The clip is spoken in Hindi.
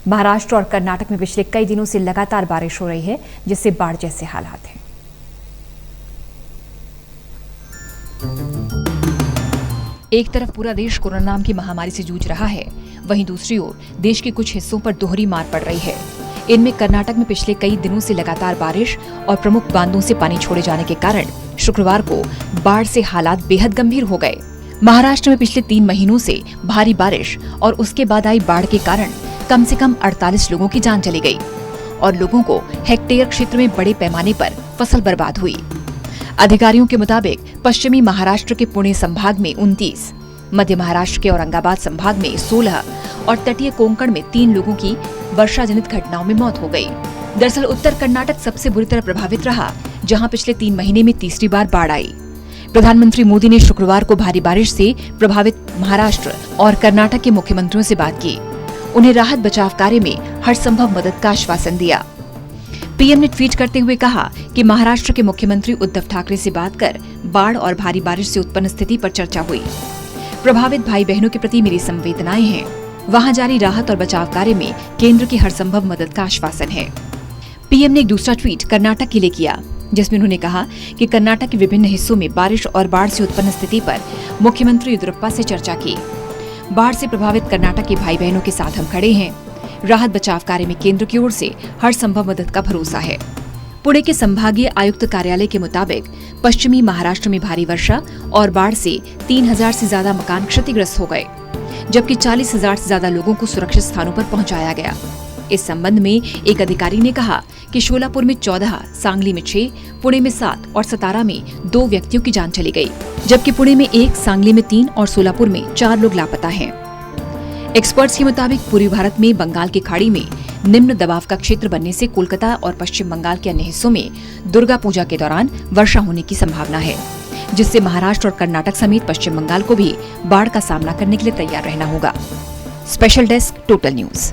महाराष्ट्र और कर्नाटक में पिछले कई दिनों से लगातार बारिश हो रही है, जिससे बाढ़ जैसे हालात हैं। एक तरफ पूरा देश कोरोना नाम की महामारी से जूझ रहा है, वहीं दूसरी ओर देश के कुछ हिस्सों पर दोहरी मार पड़ रही है। इनमें कर्नाटक में पिछले कई दिनों से लगातार बारिश और प्रमुख बांधों से पानी छोड़े जाने के कारण शुक्रवार को बाढ़ से हालात बेहद गंभीर हो गए। महाराष्ट्र में पिछले 3 महीनों से भारी बारिश और उसके बाद आई बाढ़ के कारण कम से कम 48 लोगों की जान चली गई और लोगों को हेक्टेयर क्षेत्र में बड़े पैमाने पर फसल बर्बाद हुई। अधिकारियों के मुताबिक पश्चिमी महाराष्ट्र के पुणे संभाग में 29, मध्य महाराष्ट्र के औरंगाबाद संभाग में 16 और तटीय कोंकण में 3 लोगों की वर्षा जनित घटनाओं में मौत हो गई। दरअसल उत्तर कर्नाटक सबसे बुरी तरह प्रभावित रहा, जहां पिछले 3 महीने में तीसरी बार बाढ़ आई। प्रधानमंत्री मोदी ने शुक्रवार को भारी बारिश से प्रभावित महाराष्ट्र और कर्नाटक के मुख्यमंत्रियों से बात की। उन्हें राहत बचाव कार्य में हर संभव मदद का आश्वासन दिया। पीएम ने ट्वीट करते हुए कहा कि महाराष्ट्र के मुख्यमंत्री उद्धव ठाकरे से बात कर बाढ़ और भारी बारिश से उत्पन्न स्थिति पर चर्चा हुई। प्रभावित भाई बहनों के प्रति मेरी संवेदनाएं हैं। वहां जारी राहत और बचाव कार्य में केंद्र की हर संभव मदद का आश्वासन है। पीएम ने एक दूसरा ट्वीट कर्नाटक के लिए किया, जिसमें उन्होंने कहा कि कर्नाटक के विभिन्न हिस्सों में बारिश और बाढ़ से उत्पन्न स्थिति पर मुख्यमंत्री येदियुरप्पा से चर्चा की। बाढ़ से प्रभावित कर्नाटक के भाई बहनों के साथ हम खड़े हैं। राहत बचाव कार्य में केंद्र की ओर से हर संभव मदद का भरोसा है। पुणे के संभागीय आयुक्त कार्यालय के मुताबिक पश्चिमी महाराष्ट्र में भारी वर्षा और बाढ़ से 3000 से ज्यादा मकान क्षतिग्रस्त हो गए, जबकि 40,000 से ज्यादा लोगों को सुरक्षित स्थानों पर पहुंचाया गया। इस संबंध में एक अधिकारी ने कहा कि शोलापुर में 14, सांगली में 6, पुणे में 7 और सतारा में 2 व्यक्तियों की जान चली गई, जबकि पुणे में 1, सांगली में 3 और सोलापुर में 4 लोग लापता हैं। एक्सपर्ट्स के मुताबिक पूर्वी भारत में बंगाल की खाड़ी में निम्न दबाव का क्षेत्र बनने से कोलकाता और पश्चिम बंगाल के अन्य हिस्सों में दुर्गा पूजा के दौरान वर्षा होने की संभावना है, जिससे महाराष्ट्र और कर्नाटक समेत पश्चिम बंगाल को भी बाढ़ का सामना करने के लिए तैयार रहना होगा। Special desk, total news.